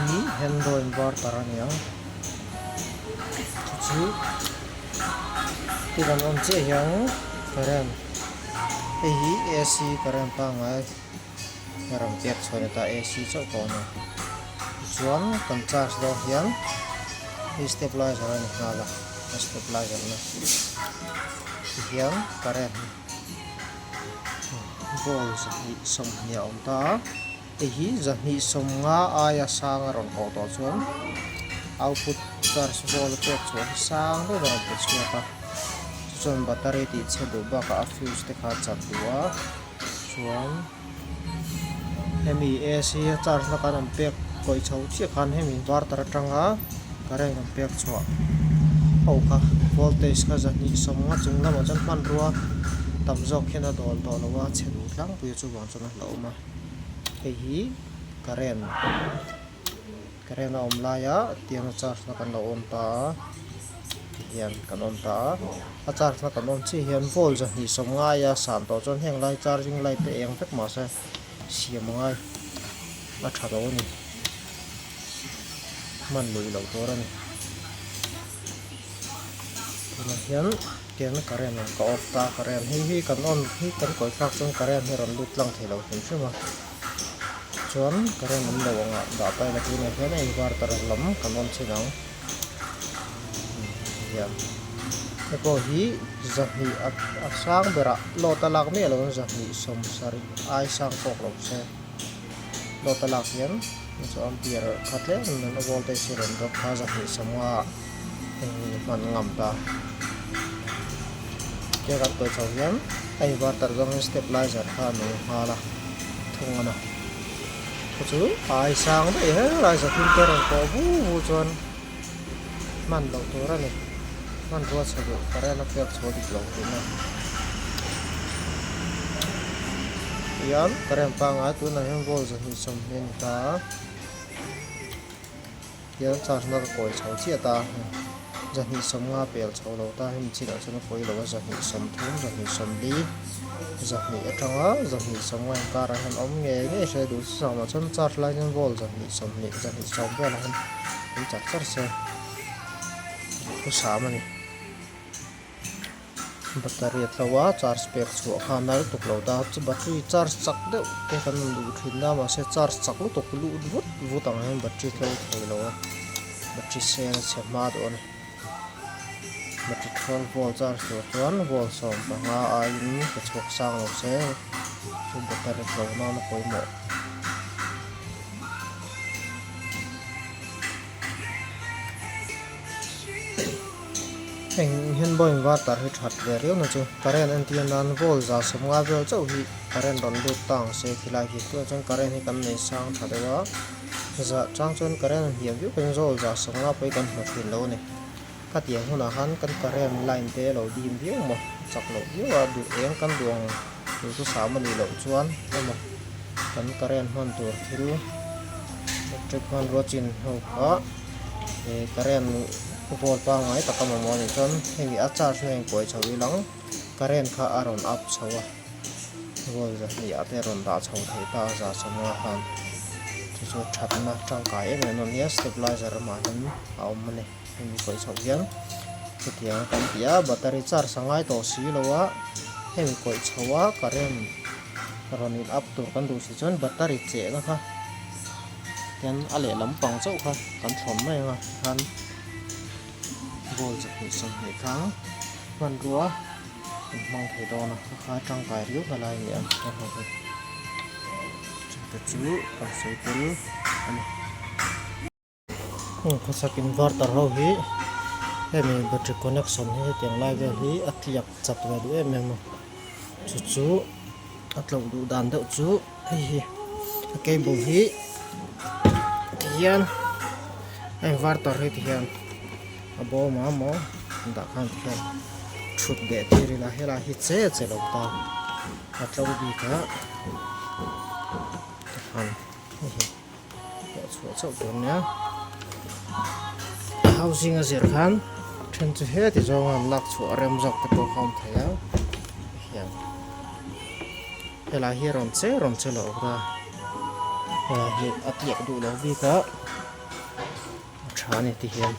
hi handle inverter ania chu tiran on che yang current hi AC current pa ngai ram pek chone ta AC cho ko na chuan kan charge do hian stabilizer ani hala stabilizer na hian current volts hi som nia om ta hi zahni som nga aya sang ron ko to chuan output charge voltage chuan sang do ron pe chua chuan battery ti chedu ba ka fuse te kha chak duwa chuan hemi AC charge na kan pek koi chho chi khan hemi inverter atanga current am pek chua au kha voltage ka zahni som nga chung lama chan man ruwa tam jok khena dol dol wa chen tlang pu chu wang chuna lo ma hi current om la ya tiang charge na kan lo on ta hian kan on ta a charge na kan on chi hian volt ja ni som nga ya san to chon heng lai charging light te eng vek ma se siam ngai a tha do ni man lui lo to ra ni hian tiang current ka off ta current hi kan on hi kan koi tak chon current hi ron lut lang thelo him chuma chuan current nam lo nga da pai la tin hian inverter lam kan on chinang hian ko hi zahni a sang bera lo talak me lo zahni som sari ai sang kok lo se lo talak hian so ampere khatle nan voltage ron do kha zahni samwa man ngam ta ke gat to chaw hian inverter jong stabilizer kha no hala thungana chu ai sang be he lai sa tin ter ko bu chuan man lo to ra ni man ro sa do para la pek chodi lo na yan karem pa nga tu na hem vol za ni som hen ta yan charge na ko chho chi ta za ni som nga pel chho lo ta hem chi da chuna koi lo za ni som thum za ni som li za ni atanga za ni som nga ka ra hem om nge nge se du sa ma chon charge la yan vol za ni som be la hem char se ku sa ma ni battery tlawa charge pek chu kha nar tuk lo da chu battery charge chak de ke kan lu thin na ma se charge chak lu tok lu vu tang hen battery thei lo battery cell se ma do ne battery 12 volt charge to 1 volt som pa nga ai ni ke chok sang lo se chu battery tlaw na na koi mo hen boy inverter hi that ve riu na chu current antian nan volt za somnga vel chau hi current ron lut tang se khilai hi tu chang current hi kan nei sang thadewa za chang chon current hiam yu pen zol za somnga pai kan hma thin lo ni ka tiang huna han kan current line te lo dim hiu mo chak lo hiu a du eng kan duang tu chu sa mani lo chuan mo kan current man tur thiru electric man rochin ho ka current volt pa ngai takama mo ni chon hemi a charge neng koi chawi lang current kha aron up chawa volt za ni ate ron da chaw thei ta za samwa han chu thatna tangkai em non ya stabilizer ma hin aum mane hemi koi chaw hian chutia kan pia battery charge sangai to si lowa hemi koi chawa current ron in up to kan du si chon battery che na kha yan ale lampang chau kha kan thom mai nga han volt za ni som ni khang man ruwa mang thei do na kha tang kai riu na lai ni an ta ho chu ka sei tul ani ko sak inverter ho hi hemi battery connection hi tiang lai ve hi atliak chat ve du em em chu atlo du dan de chu hi cable hi hian inverter hi hian abo ma mo da khan hian thut de tiri la hela hi che lo ta atlo bi ka han hi chu do nya housing azir khan then chu he ti jong am lak chu rem jok te ko khom thaya hian hela hi ron che lo da hi atiak du lo bi ka thani ti hian